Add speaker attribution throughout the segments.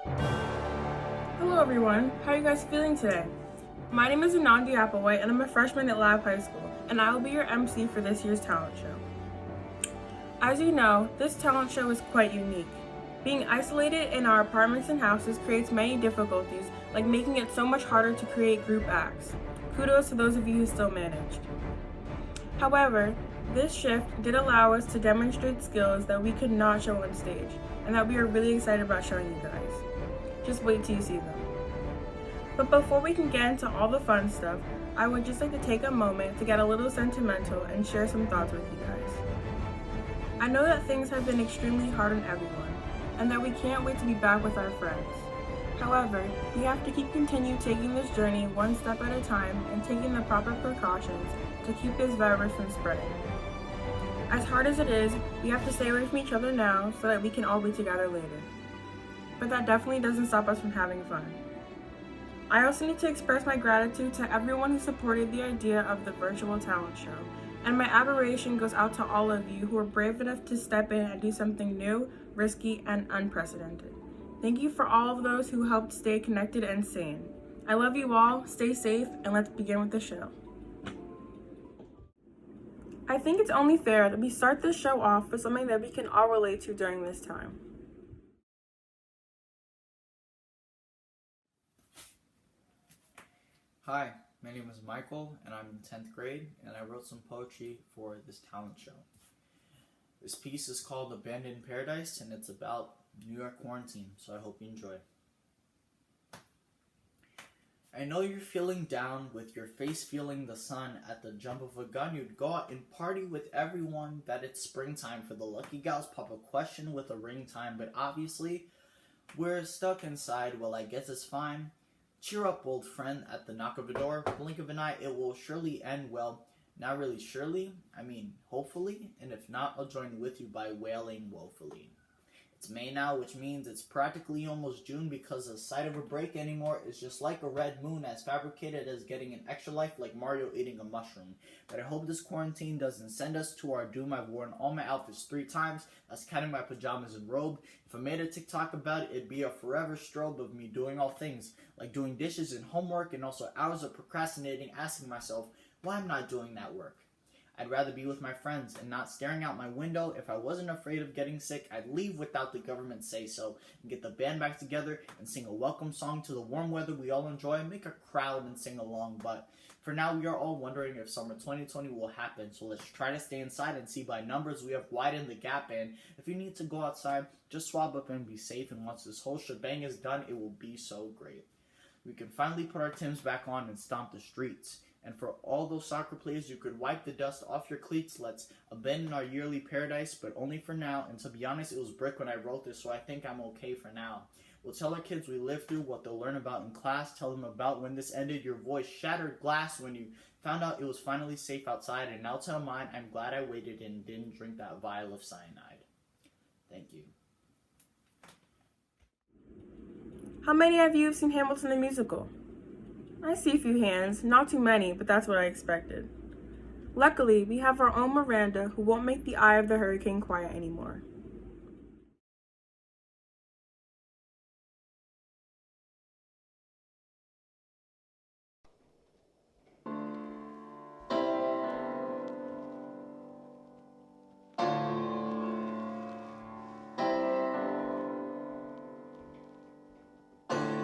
Speaker 1: Hello everyone, how are you guys feeling today? My name is Anandi Applewhite and I'm a freshman at Lab High School, and I will be your MC for this year's talent show. As you know, this talent show is quite unique. Being isolated in our apartments and houses creates many difficulties, like making it so much harder to create group acts. Kudos to those of you who still managed. However, this shift did allow us to demonstrate skills that we could not show on stage, and that we are really excited about showing you guys. Just wait till you see them. But before we can get into all the fun stuff, I would just like to take a moment to get a little sentimental and share some thoughts with you guys. I know that things have been extremely hard on everyone, and that we can't wait to be back with our friends. However, we have to continue taking this journey one step at a time and taking the proper precautions to keep this virus from spreading. As hard as it is, we have to stay away from each other now so that we can all be together later. But that definitely doesn't stop us from having fun. I also need to express my gratitude to everyone who supported the idea of the virtual talent show, and my admiration goes out to all of you who are brave enough to step in and do something new, risky, and unprecedented. Thank you for all of those who helped stay connected and sane. I love you all, stay safe, and let's begin with the show. I think it's only fair that we start this show off with something that we can all relate to during this time.
Speaker 2: Hi, my name is Michael and I'm in 10th grade and I wrote some poetry for this talent show. This piece is called Abandoned Paradise and it's about New York quarantine, so I hope you enjoy. I know you're feeling down with your face feeling the sun at the jump of a gun. You'd go out and party with everyone that it's springtime. For the lucky gals, pop a question with a ring time, but obviously we're stuck inside. Well, I guess it's fine. Cheer up, old friend, at the knock of a door. Blink of an eye, it will surely end well. Not really surely, I mean hopefully, and if not, I'll join with you by wailing woefully. It's May now, which means it's practically almost June because the sight of a break anymore is just like a red moon, as fabricated as getting an extra life like Mario eating a mushroom. But I hope this quarantine doesn't send us to our doom. I've worn all my outfits 3 times, that's counting my pajamas and robe. If I made a TikTok about it, it'd be a forever strobe of me doing all things, like doing dishes and homework, and also hours of procrastinating, asking myself why I'm not doing that work. I'd rather be with my friends and not staring out my window. If I wasn't afraid of getting sick, I'd leave without the government say so, and get the band back together and sing a welcome song to the warm weather we all enjoy, make a crowd and sing along. But for now, we are all wondering if summer 2020 will happen, so let's try to stay inside and see by numbers we have widened the gap. And if you need to go outside, just swab up and be safe, and once this whole shebang is done, it will be so great. We can finally put our Timbs back on and stomp the streets. And for all those soccer players, you could wipe the dust off your cleats. Let's abandon our yearly paradise, but only for now. And to be honest, it was brick when I wrote this, so I think I'm okay for now. We'll tell our kids we lived through what they'll learn about in class. Tell them about when this ended. Your voice shattered glass when you found out it was finally safe outside. And now tell mine, I'm glad I waited and didn't drink that vial of cyanide. Thank you.
Speaker 1: How many of you have seen Hamilton the musical? I see a few hands, not too many, but that's what I expected. Luckily, we have our own Miranda who won't make the eye of the hurricane quiet anymore.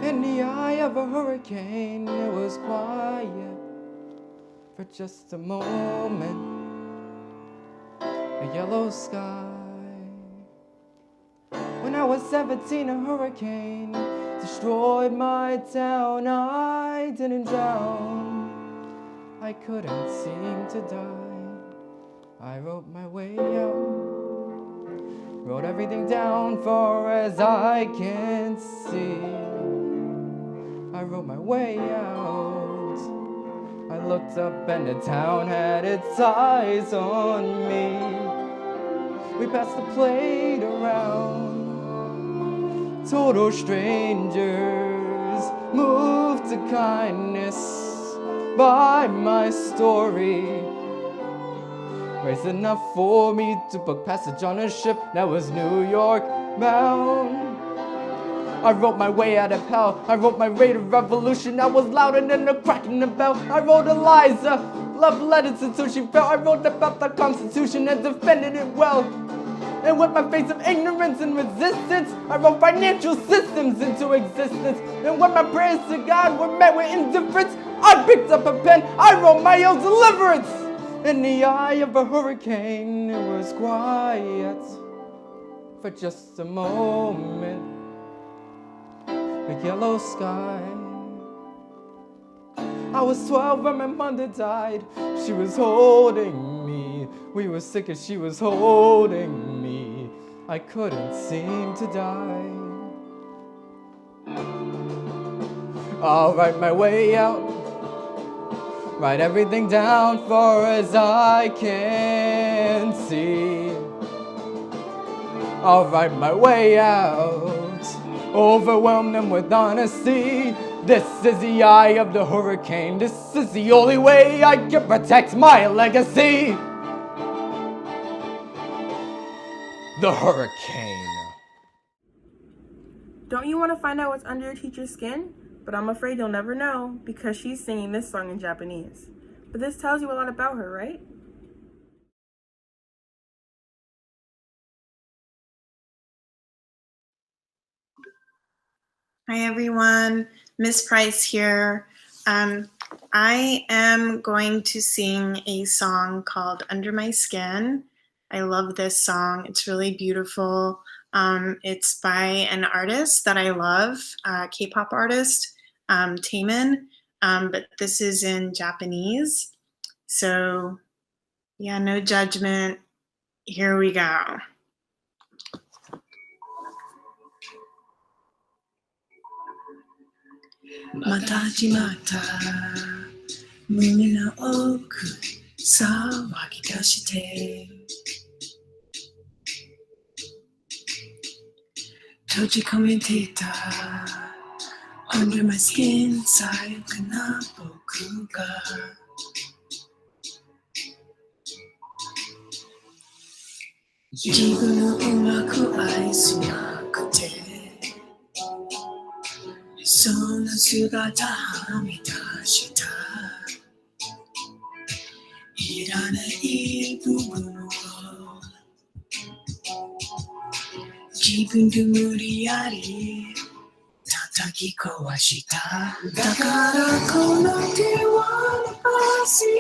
Speaker 3: In the eye of a hurricane, it was quiet for just a moment. A yellow sky. When I was 17, a hurricane destroyed my town. I didn't drown. I couldn't seem to die. I wrote my way out. Wrote everything down far as I can see. I wrote my way out. I looked up and the town had its eyes on me. We passed the plate around. Total strangers moved to kindness by my story. Raised enough for me to book passage on a ship that was New York bound. I wrote my way out of hell. I wrote my rate of revolution. I was louder than the cracking the bell. I wrote Eliza love letters until she fell. I wrote about the Constitution and defended it well. And with my face of ignorance and resistance, I wrote financial systems into existence. And when my prayers to God were met with indifference, I picked up a pen, I wrote my own deliverance. In the eye of a hurricane, it was quiet for just a moment. A yellow sky. I was 12 when my mother died. She was holding me. We were sick and she was holding me. I couldn't seem to die. I'll write my way out. Write everything down far as I can see. I'll write my way out. Overwhelm them with honesty. This is the eye of the hurricane. This is the only way I can protect my legacy. The hurricane.
Speaker 1: Don't you want to find out what's under your teacher's skin? But I'm afraid you'll never know because she's singing this song in Japanese. But this tells you a lot about her, right?
Speaker 4: Hi everyone, Miss Price here. I am going to sing a song called Under My Skin. I love this song, it's really beautiful. It's by an artist that I love, K-pop artist, Taemin, but this is in Japanese. So yeah, no judgment, here we go. また始まった胸の奥騒ぎ出して閉じ込めていた Under my skin 最悪な僕が自分をうまく愛せなくてそんな姿はみ出したいらない部分を自分で無理やり叩き壊しただからこの手は伸ばすよ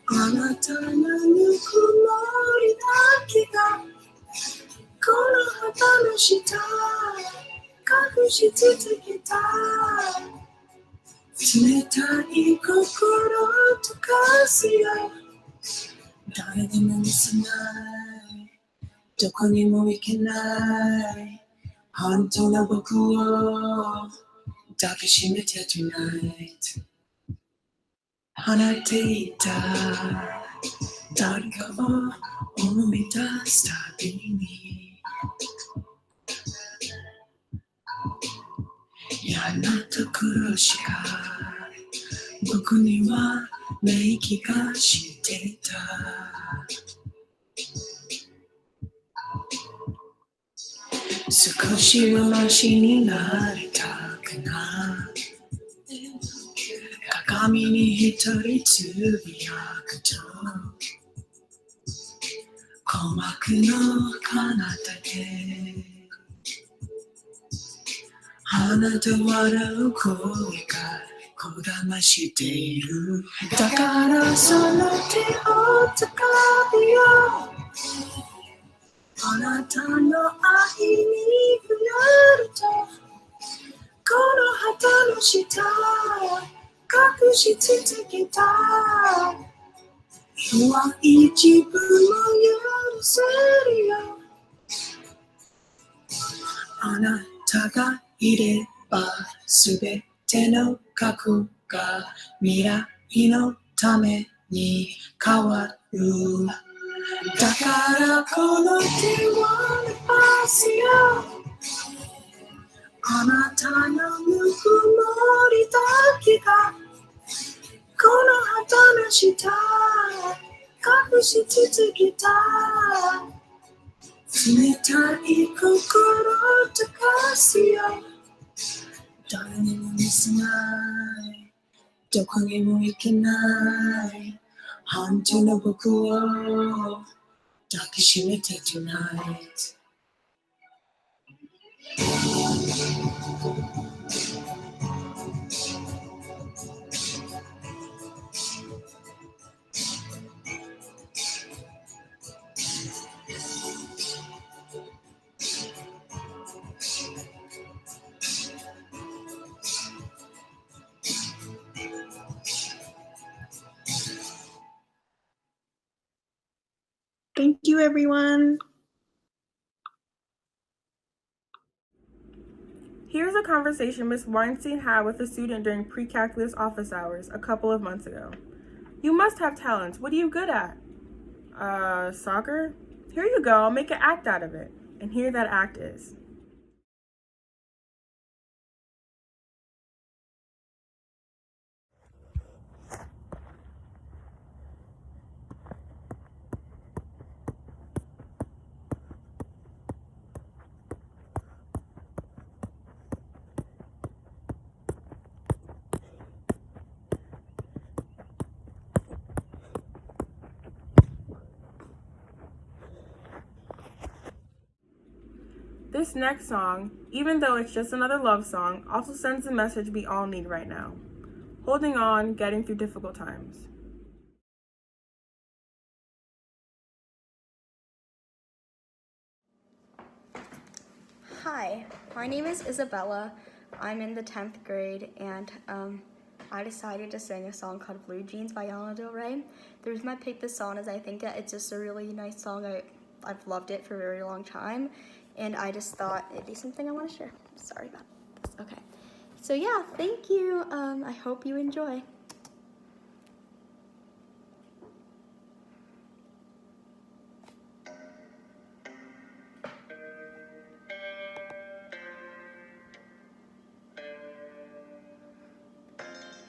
Speaker 4: あなたのぬくもりだけがこの旗の下隠し続けた冷たい心を溶かすよ誰でも見せないどこにも行けない本当の僕を抱きしめて tonight 放っていた誰かを思い出すたびに嫌なところしか僕にはない気がしてた少しはマシになりたくない鏡に一人つぶやくと鼓膜の彼方であなた笑う声がこだましているだからその手を掴むよあなたの愛に触れるとこの旗の下隠し続けた弱い自分を許せるよあなたがいればすべての過去が未来のために変わるだからこの手を伸ばすよあなたのぬくもりだけがこの旗の下隠し続けた Tunitai kokoro takasiyo. Darling mo misinai. Dokange mo ikinai. Hantu no boku wo dakishimete tonight. Thank you, everyone.
Speaker 1: Here's a conversation Miss Weinstein had with a student during pre-calculus office hours a couple of months ago. You must have talents. What are you good at? Soccer? Here you go. I'll make an act out of it. And here that act is. This next song, even though it's just another love song, also sends the message we all need right now. Holding on, getting through difficult times.
Speaker 5: Hi, my name is Isabella. I'm in the 10th grade, and I decided to sing a song called Blue Jeans by Lana Del Rey. The reason I picked this song is I think that it's just a really nice song. I've loved it for a very long time, and I just thought it'd be something I want to share. Sorry about this. Okay. So yeah, thank you. I hope you enjoy.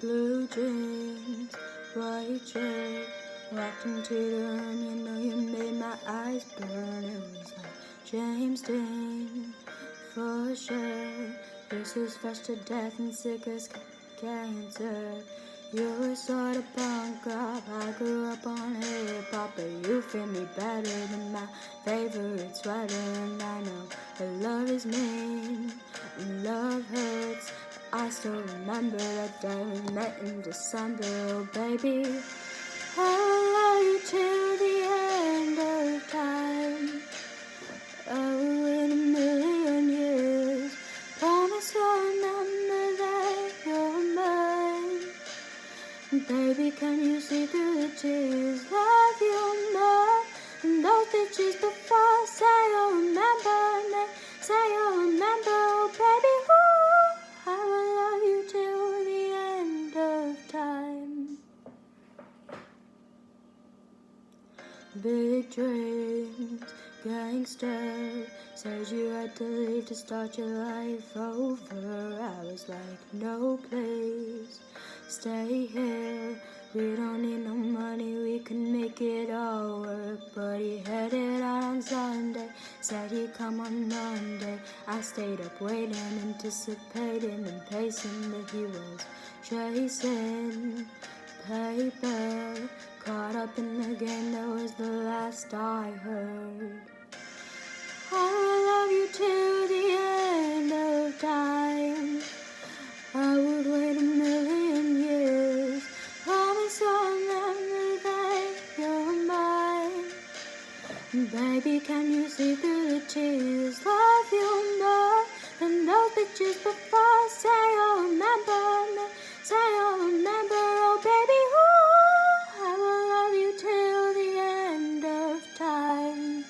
Speaker 5: Blue jeans, white shirt, walked into the room, you know you made my eyes burn. It was like James Dean, for sure. This is fresh to death and sick as cancer. You were sort of punk rock, I grew up on hip hop, but you fit me better than my favorite sweater. And I know that love is mean, and love hurts. I still remember that day we met in December, oh baby. I will love you till the end of time. I will wait a million years. Promise I'll remember that you're mine. Baby, can you see through the tears? Love you more than those bitches before. Say you'll remember me. Say you'll remember, oh baby. Ooh, I will love you till the end of time. Big dreams, gangster. Said you had to leave to start your life over. I was like, no please, stay here. We don't need no money, we can make it all work. But he headed out on Sunday, said he'd come on Monday. I stayed up waiting, anticipating and pacing, but he was chasing paper. Caught up in the game, that was the last I heard. I will love you till the end of time. I would wait a million years. Promise I'll remember that you're mine. Baby, can you see through the tears? Love you more than those bitches before. Say you'll remember me. Say you'll remember, oh baby. Ooh, I will love you till the end of time.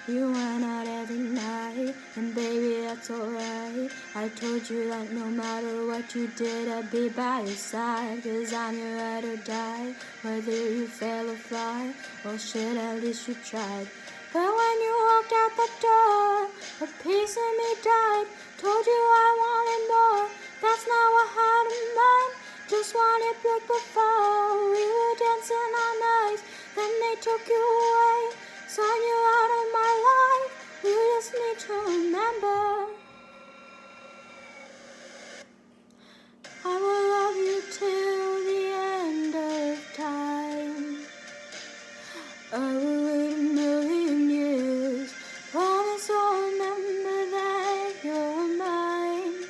Speaker 5: You went out every night, and baby, that's alright. I told you that no matter what you did, I'd be by your side. Cause I'm your ride or die, whether you fail or fly. Well shit, at least you tried. But when you walked out the door, a piece of me died. Told you I wanted more, that's not what I had in mind. Just wanted blood before we were dancing all night. then they took you away, signed you out of my life. You just need to remember, I will love you till the end of time. I will wait a million years, promise I'll remember that you're mine.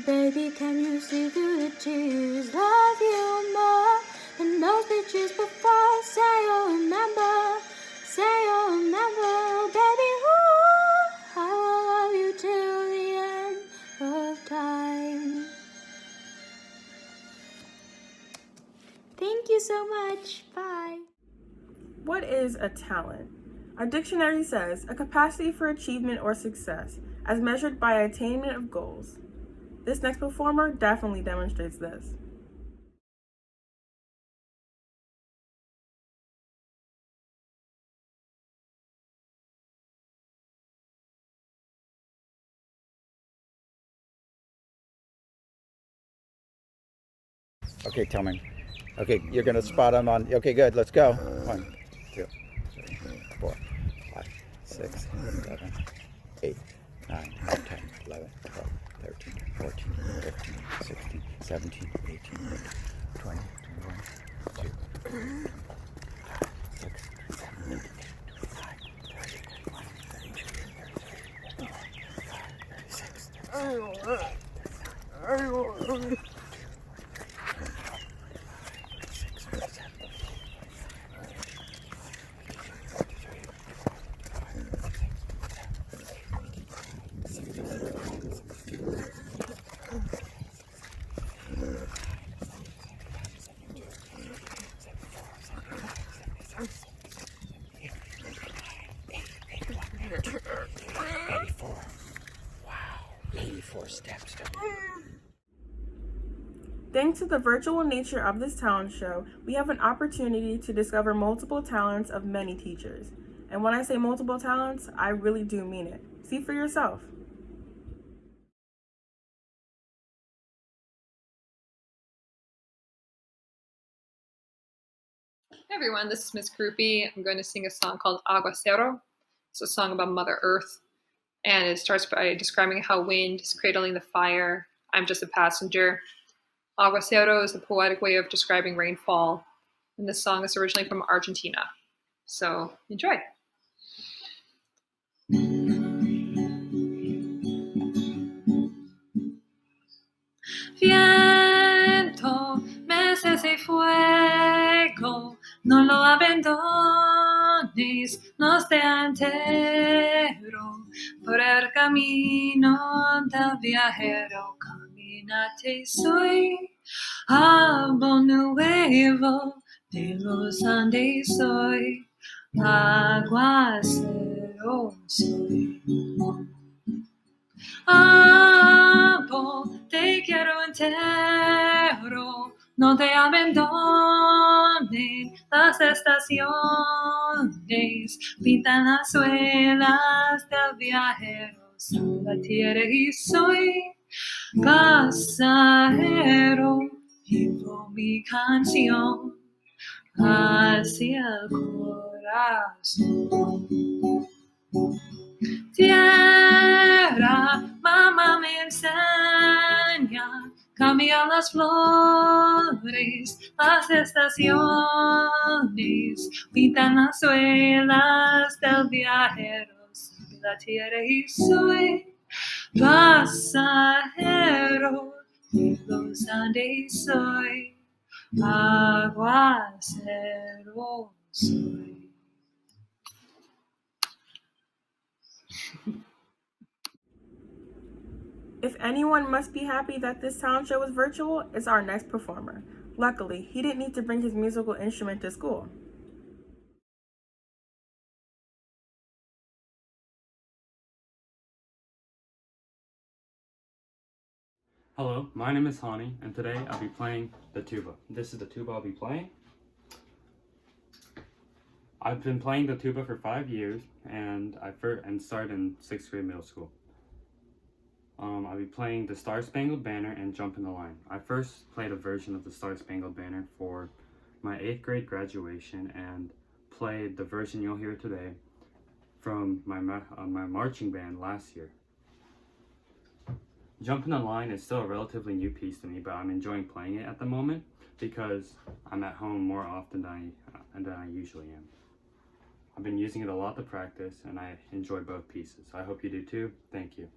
Speaker 5: Baby, can you see through the tears? Love you more than those pictures before. Say you'll remember, say you'll remember. Baby, ooh, I will love you till the end of time. Thank you so much. Bye.
Speaker 1: What is a talent? Our dictionary says a capacity for achievement or success, as measured by attainment of goals. This next performer definitely demonstrates this.
Speaker 6: Okay, tell me. Okay, you're gonna spot them on. Okay, good. Let's go. 1, 2, 3, 4, 5, 6, 7, 8, 9, 10, 11, 12, 13, 14, 15, 16, 17, 18, 20, 21, 22, 6, 7, 8, 9, 30, 31, 32, 33, 34, 35, 36, 37. Steps.
Speaker 1: Thanks to the virtual nature of this talent show, we have an opportunity to discover multiple talents of many teachers. And when I say multiple talents, I really do mean it. See for yourself.
Speaker 7: Hey everyone, this is Miss Groupie. I'm going to sing a song called Agua Cero. It's a song about Mother Earth, and it starts by describing how wind is cradling the fire. I'm just a passenger. Agua Cero is a poetic way of describing rainfall, and this song is originally from Argentina. So enjoy. Viento, meses y fuego, no lo abandones, nos te entero por el camino del viajero. Caminate, soy algo nuevo de los Andes, soy aguacero, soy. Amo, te quiero entero, no te abandonen las estaciones, pintan las suelas del viajero, soy la tierra y soy pasajero, llevo mi canción hacia el corazón. Tierra, mamá me enseña, cambia las flores, las estaciones, pintan las suelas del viajero, soy la tierra y soy pasajero, de los Andes soy, aguacero soy.
Speaker 1: If anyone must be happy that this talent show is virtual, it's our next performer. Luckily, he didn't need to bring his musical instrument to school.
Speaker 8: Hello, my name is Hani, and today I'll be playing the tuba. This is the tuba I'll be playing. I've been playing the tuba for 5 years, and I started in 6th grade middle school. I'll be playing the Star Spangled Banner and Jump in the Line. I first played a version of the Star Spangled Banner for my 8th grade graduation and played the version you'll hear today from my marching band last year. Jumping the Line is still a relatively new piece to me, but I'm enjoying playing it at the moment because I'm at home more often than I usually am. I've been using it a lot to practice, and I enjoy both pieces. I hope you do too. Thank you.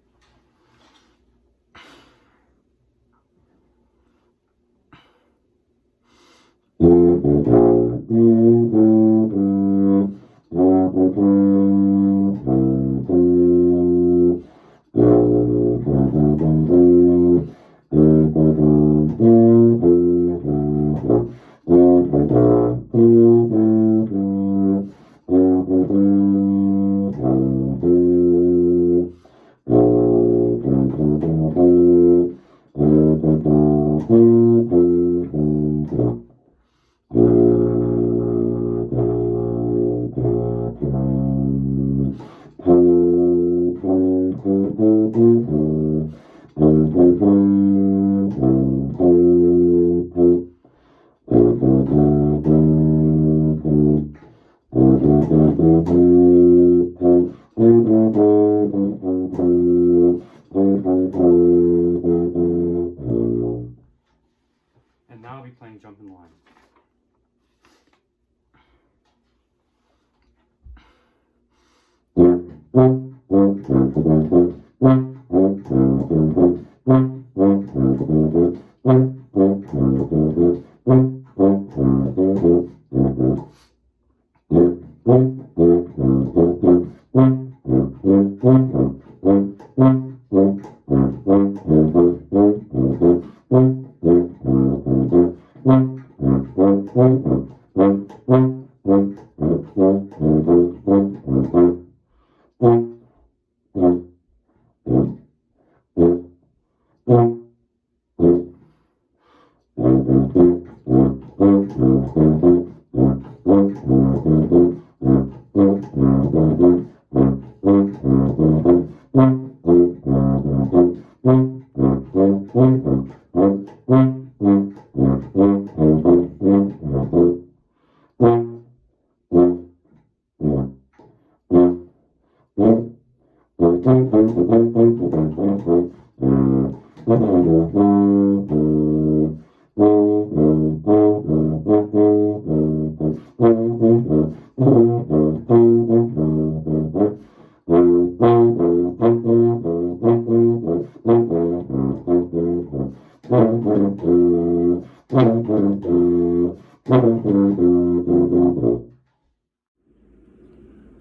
Speaker 8: And now I'll be playing Jumping the Line.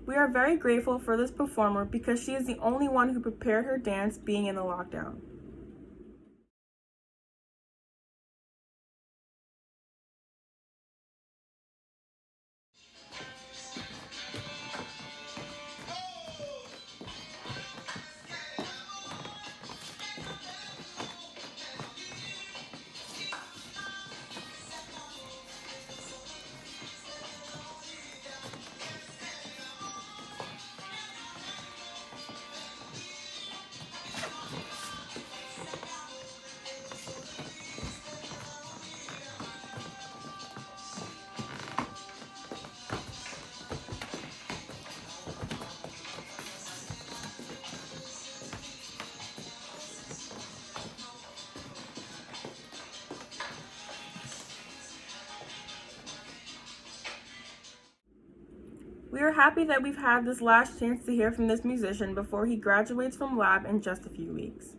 Speaker 1: We are very grateful for this performer because she is the only one who prepared her dance being in the lockdown. We are happy that we've had this last chance to hear from this musician before he graduates from lab in just a few weeks.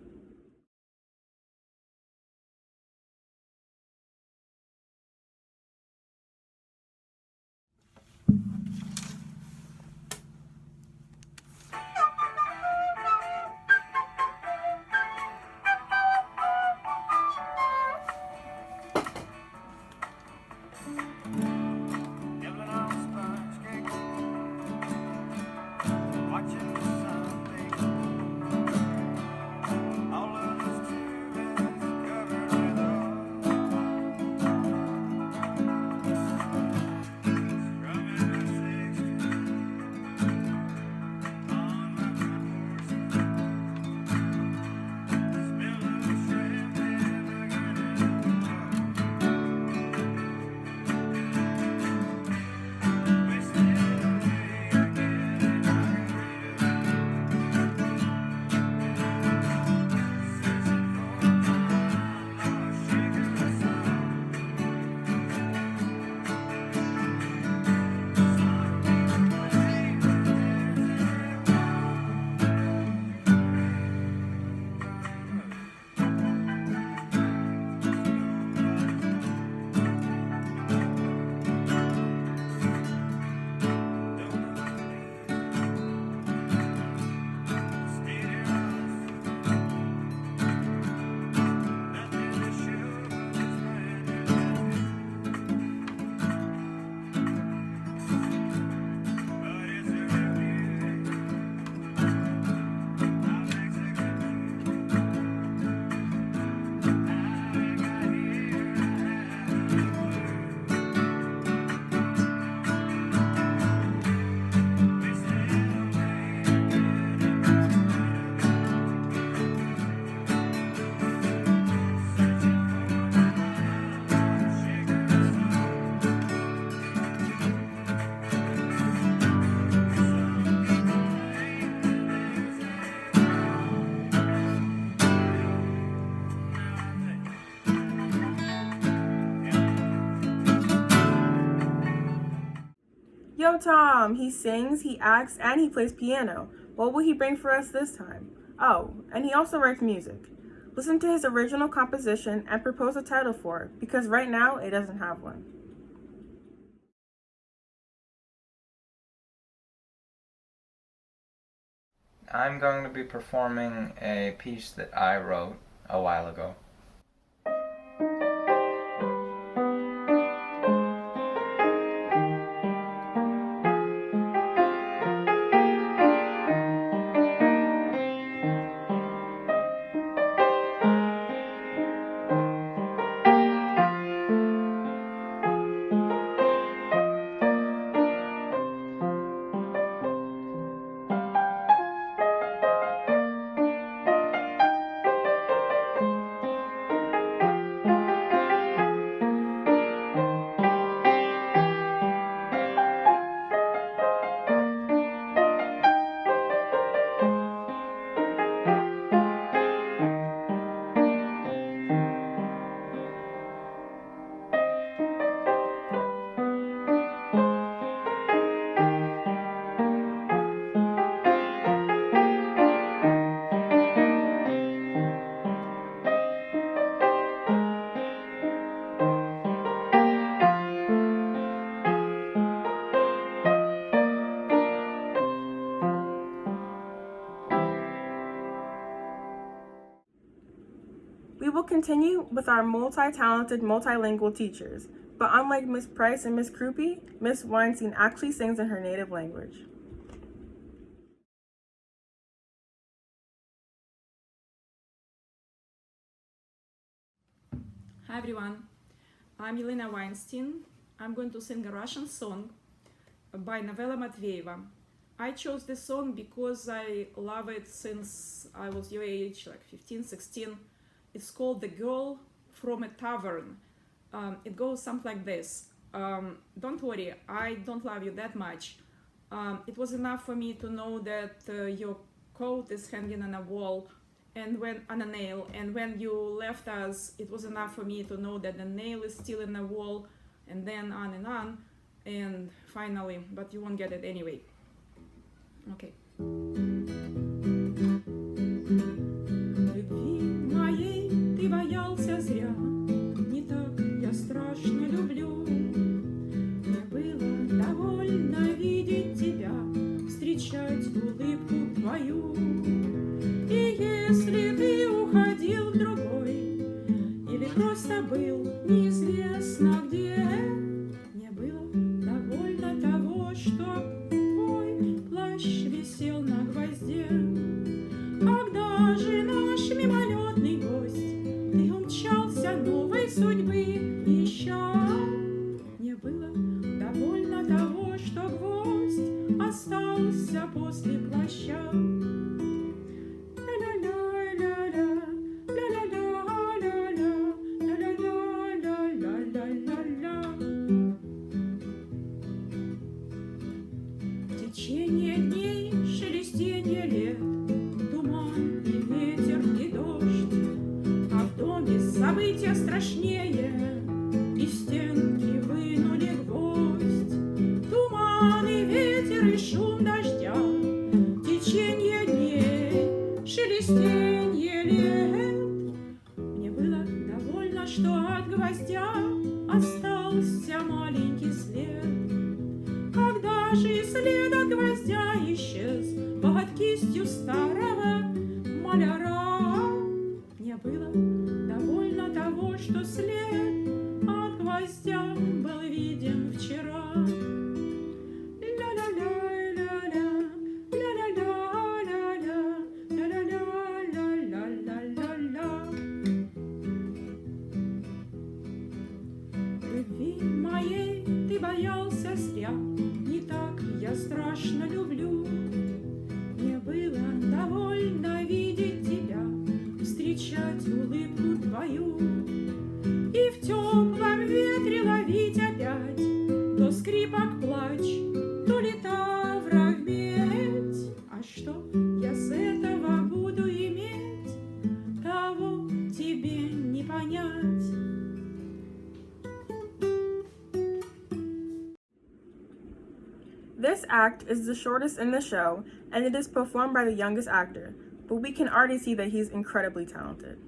Speaker 1: Yo, Tom! He sings, he acts, and he plays piano. What will he bring for us this time? Oh, and he also writes music. Listen to his original composition and propose a title for it, because right now it doesn't have one.
Speaker 3: I'm going to be performing a piece that I wrote a while ago.
Speaker 1: We will continue with our multi-talented, multilingual teachers, but unlike Miss Price and Miss Krupe, Miss Weinstein actually sings in her native language.
Speaker 9: Hi everyone, I'm Elena Weinstein. I'm going to sing a Russian song by Novella Matveyeva. I chose this song because I love it since I was your age, like 15, 16. It's called The Girl from a Tavern. It goes something like this. Don't worry, I don't love you that much. It was enough for me to know that your coat is hanging on a wall and on a nail, and when you left us, it was enough for me to know that the nail is still in the wall, and then on, and finally, but you won't get it anyway. Okay. Любви моей ты боялся зря, не так я страшно люблю. Мне было довольно видеть тебя, встречать улыбку твою. И если ты уходил в другой, или просто был неизвестно где, мне было довольно того, что твой плащ висел на гвозде. Когда же наш мимолетный гость, ты умчался новой судьбы ища, мне было довольно того, что гвоздь остался после плаща. Течение дней, шелестенье лет, туман и ветер и дождь, а в доме события страшнее, и стенки вынули гвоздь. Туман и ветер и шум дождя, течение дней, шелестенье лет. Мне было довольно, что от гвоздя остался маленький след. Когда же и след от гвоздя исчез под кистью старого маляра, мне было довольно того, что след от гвоздя был виден вчера. Любви моей ты боялся зря, не так я страшно люблю. Мне было довольно видеть тебя, встречать улыбку твою. И в теплом ветре ловить опять то скрипок плач, то литавра в медь. А что я с этого буду иметь, того тебе не понять.
Speaker 1: act is the shortest in the show, and it is performed by the youngest actor, but we can already see that he's incredibly talented.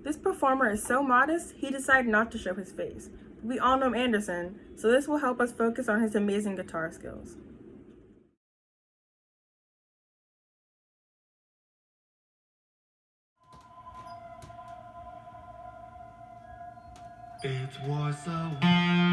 Speaker 1: This performer is so modest, he decided not to show his face. We all know Anderson, so this will help us focus on his amazing guitar skills.
Speaker 10: It was a warm,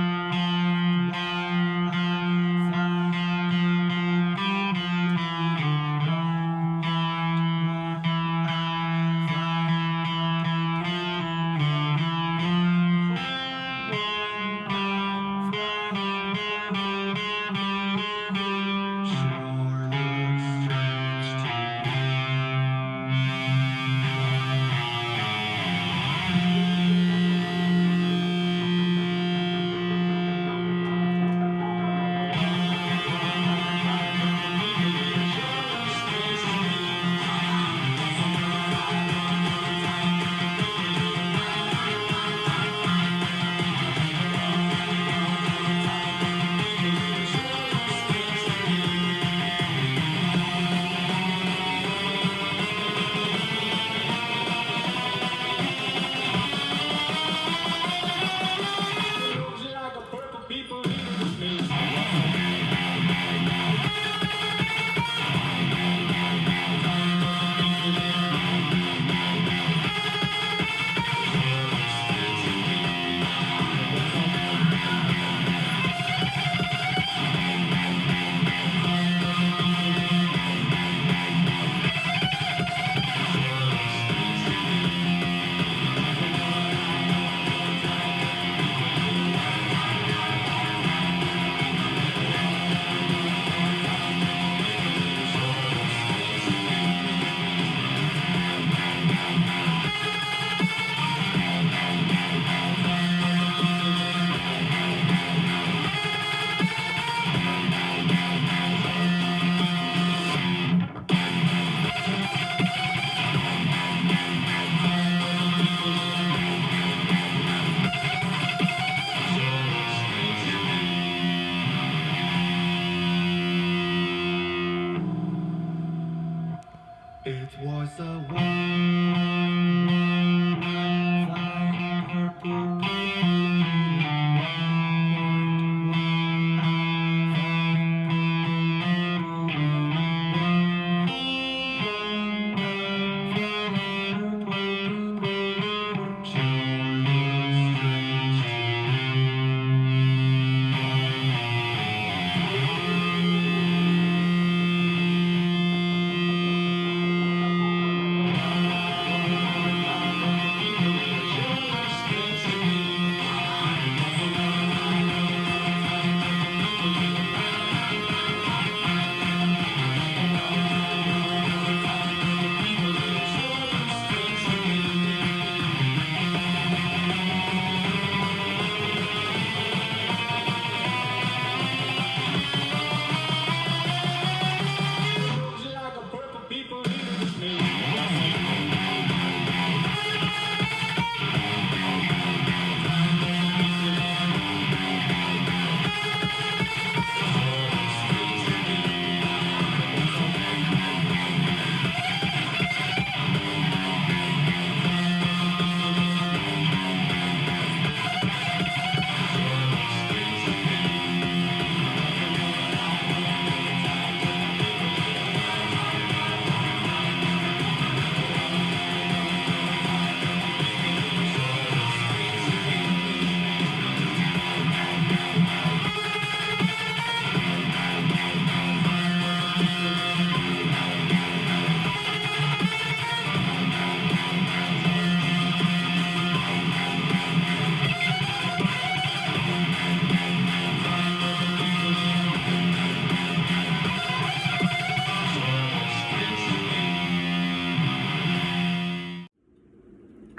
Speaker 10: It was a warm, flying purple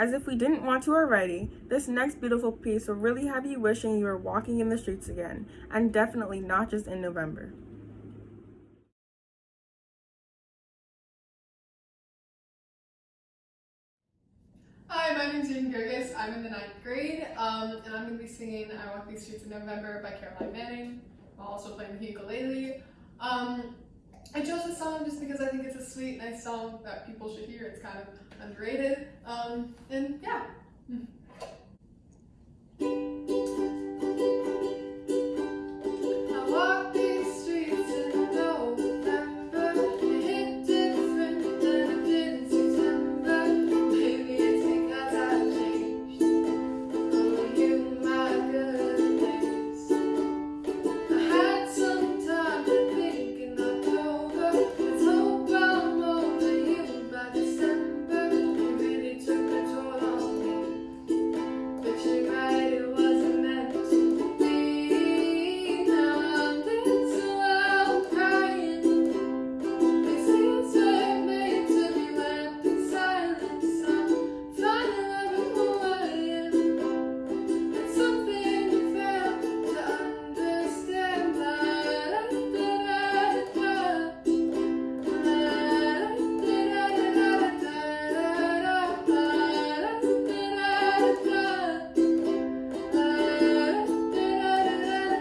Speaker 1: As if we didn't want to already, this next beautiful piece will really have you wishing you were walking in the streets again, and definitely not just in November.
Speaker 11: Hi, my name's Aiden Gergis. I'm in the 9th grade, and I'm going to be singing I Walk These Streets in November by Caroline Manning, while also playing the ukulele. I chose this song just because I think it's a sweet, nice song that people should hear. It's kind of underrated, and yeah. I walk these streets in November. It hit different than it did in September. Maybe it's because I've changed. Oh, you, my goodness. I had some time to think in October. Let's hope I'm over you by December. You really took a toll on me. But you're right, it wasn't meant to be. Now I'm dancing while crying. These things were made to be left in silence. I'm finally loving who I am. It's something you fail to understand. La da da da da. La da da da da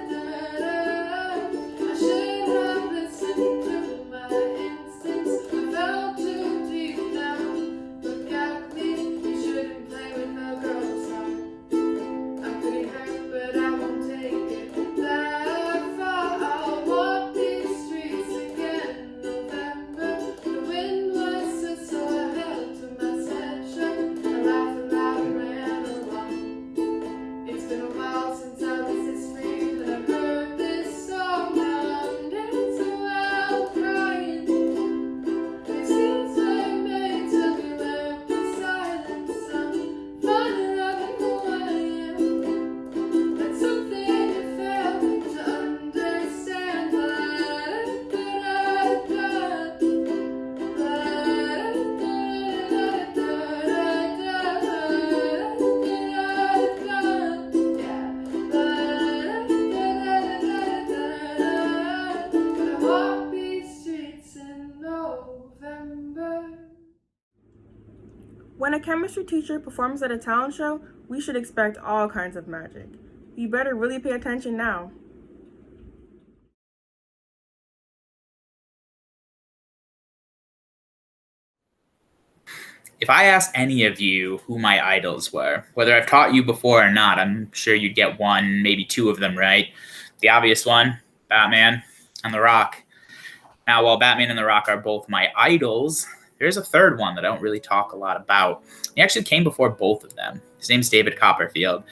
Speaker 11: da da. I should have listened to my instincts. I fell too deep down. Look at me, you shouldn't play with a girl's heart. I'm pretty hurt, but I won't take it that far. I'll walk these streets again in November. The wind was so I held to my sweatshirt. I laughed aloud and ran along. It's been a while since I was this free, but I've heard this song. Now I'm dancing while crying. These scenes were made to be left in silence. I'm finally loving who I am. That's something you fail to understand. La da da da. La da da da Gonna walk these streets in November.
Speaker 1: When a chemistry teacher performs at a talent show, we should expect all kinds of magic. You better really pay attention now.
Speaker 12: If I asked any of you who my idols were, whether I've taught you before or not, I'm sure you'd get one, maybe two of them right. The obvious one, Batman and The Rock. Now, while Batman and The Rock are both my idols, there's a third one that I don't really talk a lot about. He actually came before both of them. His name's David Copperfield.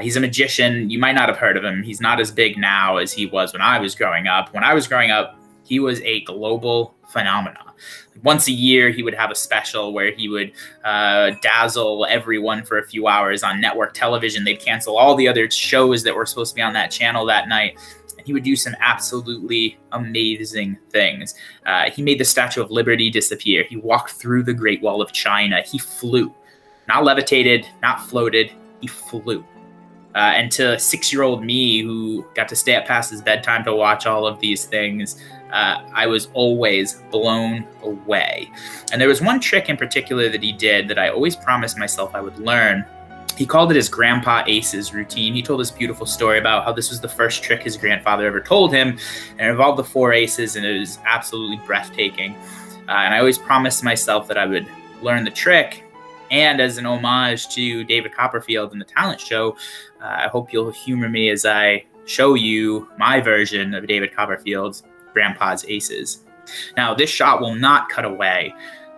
Speaker 12: He's a magician. You might not have heard of him. He's not as big now as he was when I was growing up. When I was growing up, he was a global phenomenon. Once a year, he would have a special where he would dazzle everyone for a few hours on network television. They'd cancel all the other shows that were supposed to be on that channel that night. And he would do some absolutely amazing things. He made the Statue of Liberty disappear. He walked through the Great Wall of China. He flew. Not levitated, not floated. He flew. And to 6-year-old me, who got to stay up past his bedtime to watch all of these things, I was always blown away. And there was one trick in particular that he did that I always promised myself I would learn. He called it his Grandpa Ace's routine. He told this beautiful story about how this was the first trick his grandfather ever told him, and it involved the 4 aces, and it was absolutely breathtaking. And I always promised myself that I would learn the trick. And as an homage to David Copperfield and the talent show, I hope you'll humor me as I show you my version of David Copperfield's Grandpa's Aces. Now, this shot will not cut away.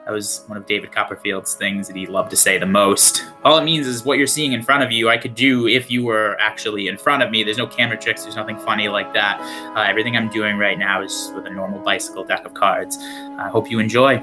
Speaker 12: That was one of David Copperfield's things that he loved to say the most. All it means is what you're seeing in front of you, I could do if you were actually in front of me. There's no camera tricks. There's nothing funny like that. Everything I'm doing right now is with a normal bicycle deck of cards. I hope you enjoy.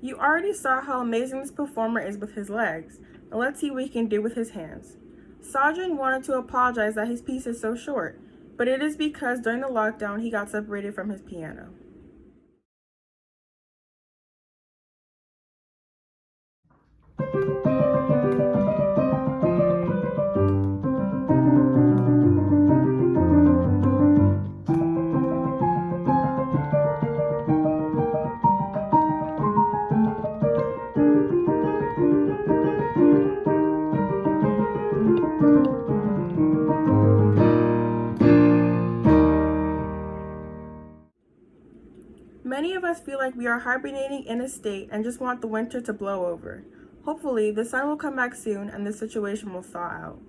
Speaker 1: You already saw how amazing this performer is with his legs. Now let's see what he can do with his hands. Sajin wanted to apologize that his piece is so short, but it is because during the lockdown he got separated from his piano. Many of us feel like we are hibernating in a state and just want the winter to blow over. Hopefully, the sun will come back soon and the situation will thaw out.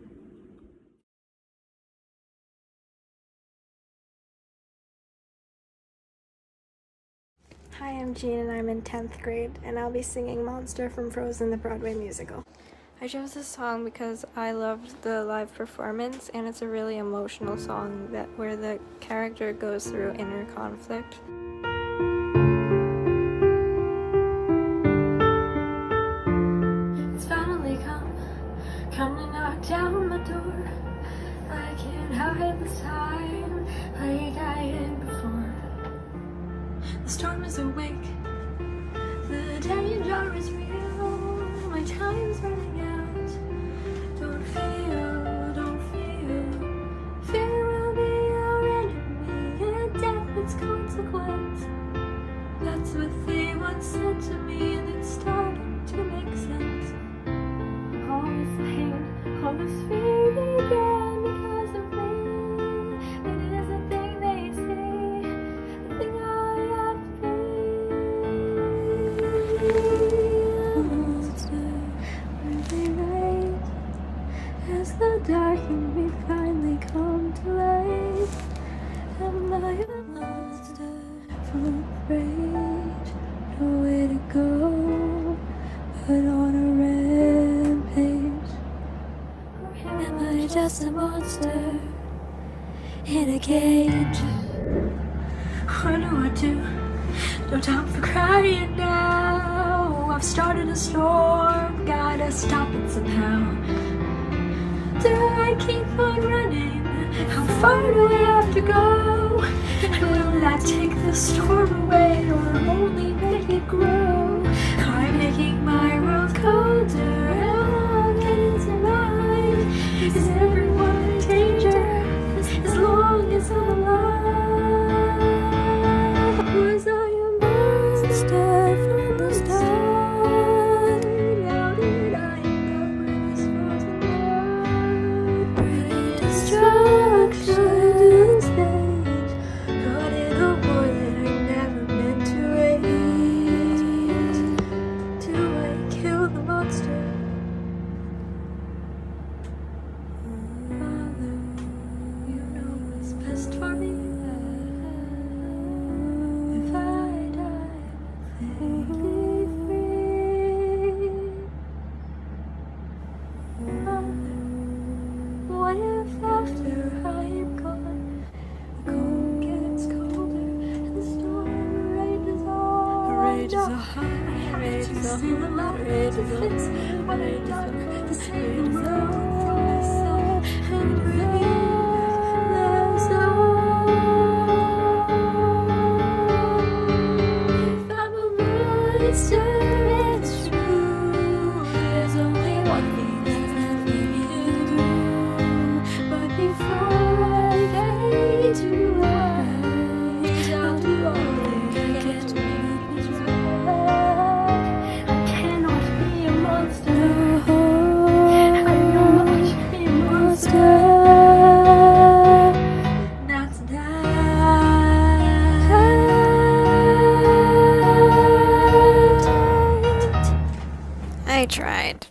Speaker 13: Hi, I'm Jean and I'm in 10th grade, and I'll be singing Monster from Frozen the Broadway musical. I chose this song because I loved the live performance, and it's a really emotional song where the character goes through inner conflict.
Speaker 11: It's finally come to knock down my door. I can't hide this time like I had before. The storm is awake, the danger is real, my time's running out. Don't feel, fear will be our enemy, and death its consequence. That's what they once said to me, and it's starting to make sense. All this pain, all this fear began because of me. It is a thing they say, a thing I have to be. Monster, were they right? As the dark in me finally come to light, am I a monster full of rage? Nowhere to go but on a rampage. Am I just a monster in a cage? What do? No time for crying now. I've started a storm, gotta stop it somehow. Do I keep on running? How far do I have to go? Will that take the storm away or only make it grow? I'm making my world colder. How long can it survive? Is everyone in danger as long as I'm alive? Was I a monster from the start? How did I end up with this frozen world? Bringing destruction to the stage, caught in a war that I never meant to wage. Do I kill the monster? Father, you know what's best for me. If I die, make me free. Father, what if after I am gone, the cold gets colder and the storm rages on? To sing along, to fix what I've done, to save the world from myself and relieve their sorrow. If I'm a monster, it's true. There's only one thing that's left for me to do. But before I get too wise, I'll do all that I can to make this right. I cannot be a monster. I will not be a monster. Not tonight.
Speaker 13: I tried.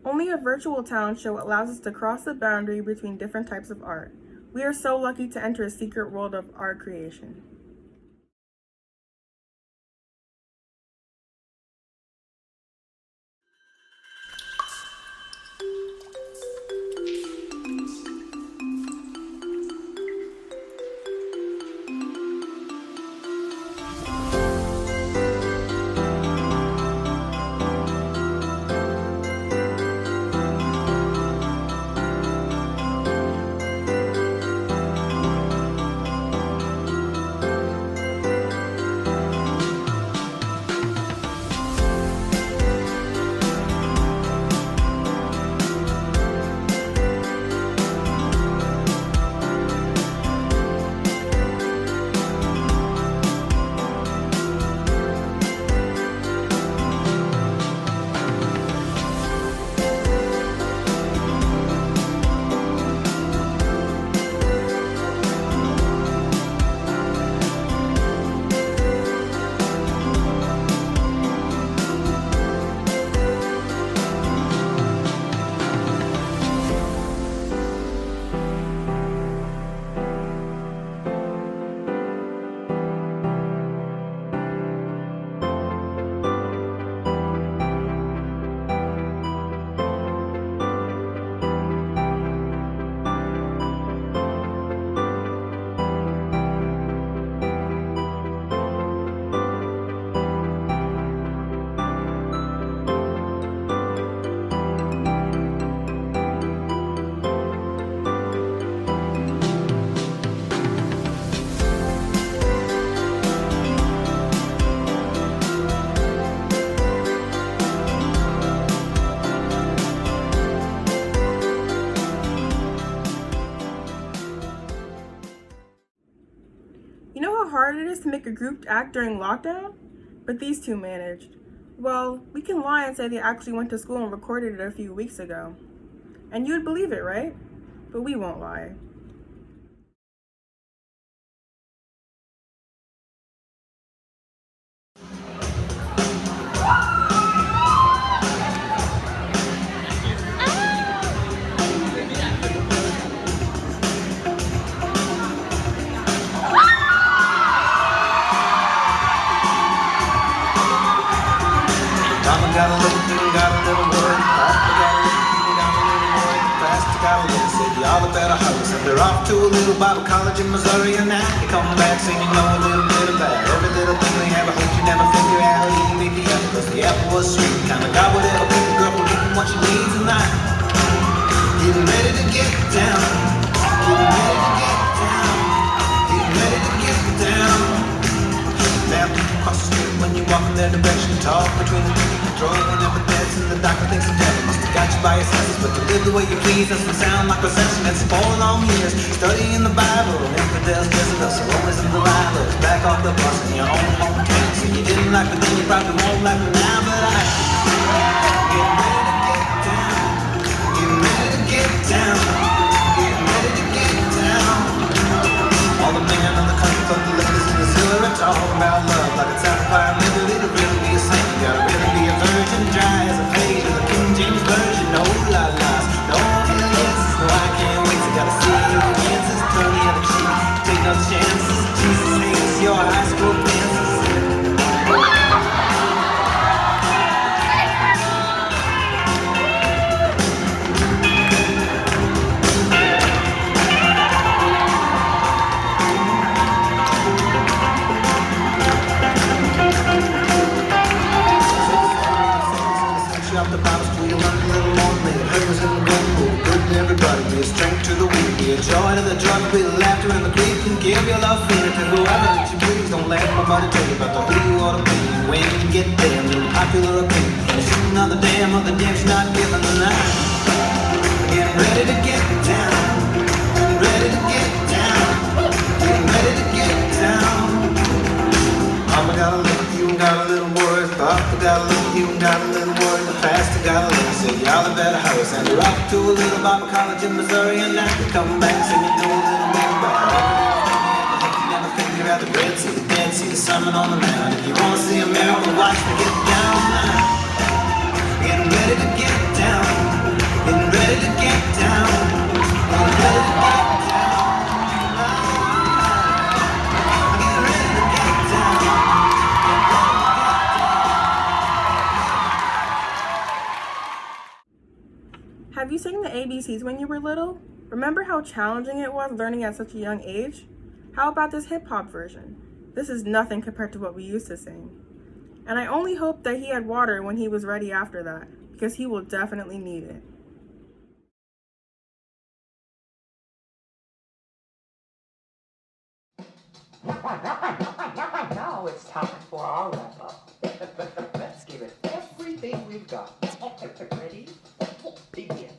Speaker 1: Only a virtual talent show allows us to cross the boundary between different types of art. We are so lucky to enter a secret world of art creation. wanted us to make a group act during lockdown, but these two managed. Well, we can lie and say they actually went to school and recorded it a few weeks ago. And you'd believe it, right? But we won't lie.
Speaker 10: Mama got a little thing, got a little word. Papa got a little thing, got a little word. Pastor got a little, said y'all better hurry. Send her off to a little Bible college in Missouri, and now they come back saying you know a little bit about every little thing they have. I hope you never figure out eating baby apple, cause the apple was sweet. Kind of God would ever pick a girl for getting what she needs tonight. Getting ready to get down. Getting ready to get down. Getting ready to get down. Now, across the street when you walk in their direction, talk between the two people drove whenever that's in the doctor thinks the devil must have got you by your senses. But to live the way you please doesn't sound like recession. It's 4 long years studying the Bible, infidels visiting us, always in the Bible. Back off the bus in your own hometown. So you didn't like me then, you probably won't like me now, but I getting ready to get down, getting ready to get down, getting ready to get down. All the men of the country club, the ladies in the silver, it's all about love. Like a sapphire liberty to really be a saint. You gotta really be a virgin, dry as a page of the King James Version. No la-las, no hell yeses, no I can't wait. You gotta see your chances, turn the other cheek, take no chances. Jesus hates your high school dances. Off the Bible school, you run a little more than it hers in the gun pool. Good to everybody, be a strength to the weak, be a joy to the drunk, be the laughter in the grief, and give your love feeling to whoever that you please. Don't let nobody tell you about the who you ought to be. When you get there, little popular opinion, you're shooting on the damn she's not giving the night. Getting ready to get down, getting ready to get down, getting ready to get down. Mama got a little, you got a little word. Papa got a little, you got a little word. The pastor got a little, said y'all better hurry. Send her off to a little Bible college in Missouri, and now they come back saying you know a little bit about it. You never figure out the Red Sea, the Dead Sea, the Sermon on the Mount. If you want to see a miracle, watch me get down now. Getting ready to get down, getting ready to get down, getting ready to get down.
Speaker 1: Have you sang the ABCs when you were little? Remember how challenging it was learning at such a young age? How about this hip-hop version? This is nothing compared to what we used to sing. And I only hope that he had water when he was ready after that, because he will definitely need it.
Speaker 14: Now it's time for our wrap-up. Let's give it everything we've got. Ready? Begin.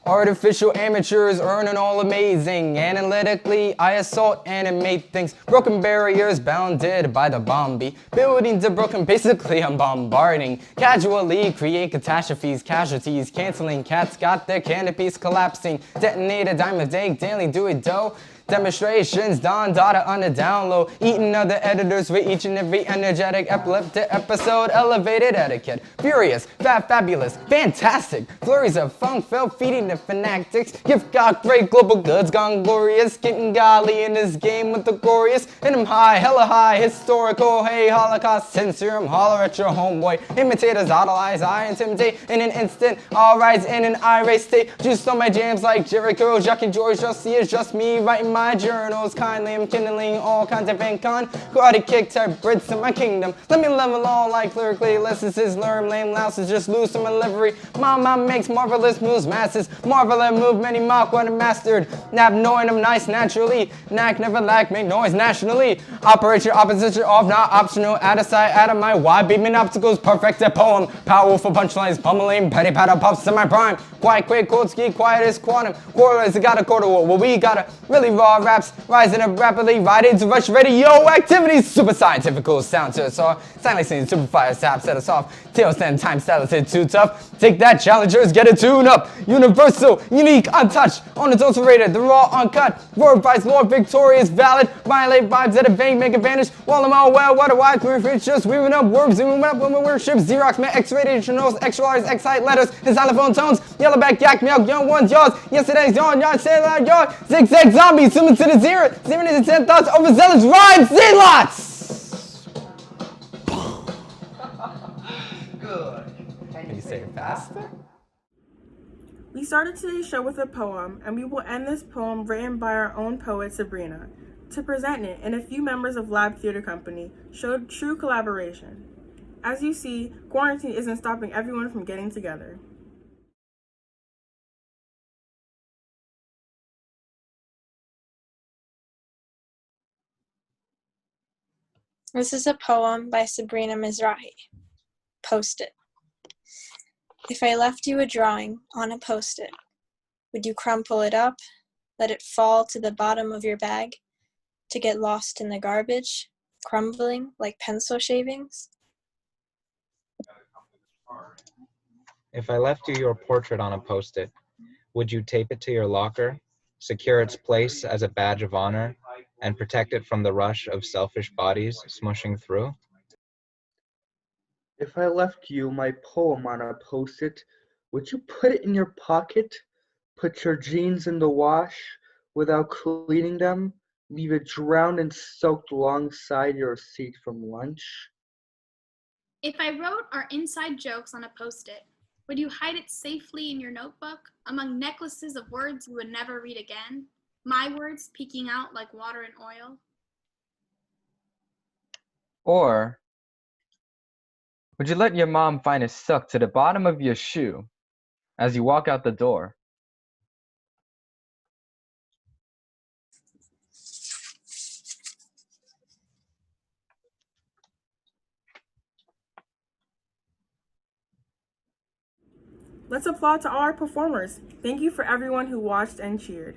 Speaker 3: Artificial amateurs earning all amazing. Analytically, I assault, animate things. Broken barriers bounded by the bomby. Buildings are broken, basically I'm bombarding. Casually create catastrophes, casualties. Canceling, cats got their canopies collapsing. Detonate a dime a day, daily do it dough. Demonstrations, Don Dada on the down low. Eating other editors for each and every energetic epileptic episode. Elevated etiquette. Furious, fabulous, fantastic. Flurries of funk felt feeding the fanatics. Gift got great global goods gone glorious. Getting golly in this game with the glorious. And I'm high, hella high, historical. Hey, Holocaust censor, I'm holler at your homeboy. Imitators idolize, I intimidate in an instant. All rise in an irate state. Juice on my jams like Jericho, Jacques and George. Just see it's just me writing my journals. Kindly I'm kindling all kinds of incon. Karate kick type Brits in my kingdom. Let me level all like lyrically. Licenses learn lame louses just lose some livery. Mama makes marvelous moves masses. Marvelous move many mock what I mastered. Nab knowing I'm nice naturally. Knack never lack make noise nationally. Operate your opposition off not optional. Out of sight out of my wide beaming obstacles perfect a poem. Powerful punchlines pummeling petty paddle puffs in my prime. Quiet quick cold ski quiet as quantum. Quarters got a quarter what we gotta really raw. raw raps, rising up rapidly, right into rush radio activities. Super scientific sound to us all. Silently singing super fire sap, set us off. Tails 10 times talented, too tough. Take that, challengers, get a tune up. Universal, unique, untouched, unadulterated, the raw, uncut. Word vice lord, victorious, valid. Violate vibes at a bank, make advantage. While I'm all well, what a wide, we're just weaving up words, zooming up when we worship. Xerox, man, X-rated, journals, extra large, excite letters, and xylophone tones. Yellowback, yak, milk, young ones, yours. Yesterday's yawn, yard, say loud, yard. Zigzag zombies, zooming to the zero. Zero to 10 thoughts, overzealous rhymes, zealots!
Speaker 14: Good.
Speaker 3: Can you say it faster?
Speaker 1: We started today's show with a poem, and we will end this poem written by our own poet, Sabrina. To present it, and a few members of Lab Theater Company showed true collaboration. As you see, quarantine isn't stopping everyone from getting together.
Speaker 13: This is a poem by Sabrina Mizrahi. Post-it. If I left you a drawing on a post-it, would you crumple it up, let it fall to the bottom of your bag, to get lost in the garbage, crumbling like pencil shavings?
Speaker 15: If I left you your portrait on a post-it, would you tape it to your locker, secure its place as a badge of honor, and protect it from the rush of selfish bodies smushing through?
Speaker 16: If I left you my poem on a post-it, would you put it in your pocket, put your jeans in the wash without cleaning them, leave it drowned and soaked alongside your receipt from lunch?
Speaker 17: If I wrote our inside jokes on a post-it, would you hide it safely in your notebook among necklaces of words you would never read again? My words peeking out like water and oil?
Speaker 3: Or would you let your mom find it stuck to the bottom of your shoe as you walk out the door?
Speaker 1: Let's applaud to all our performers. Thank you for everyone who watched and cheered.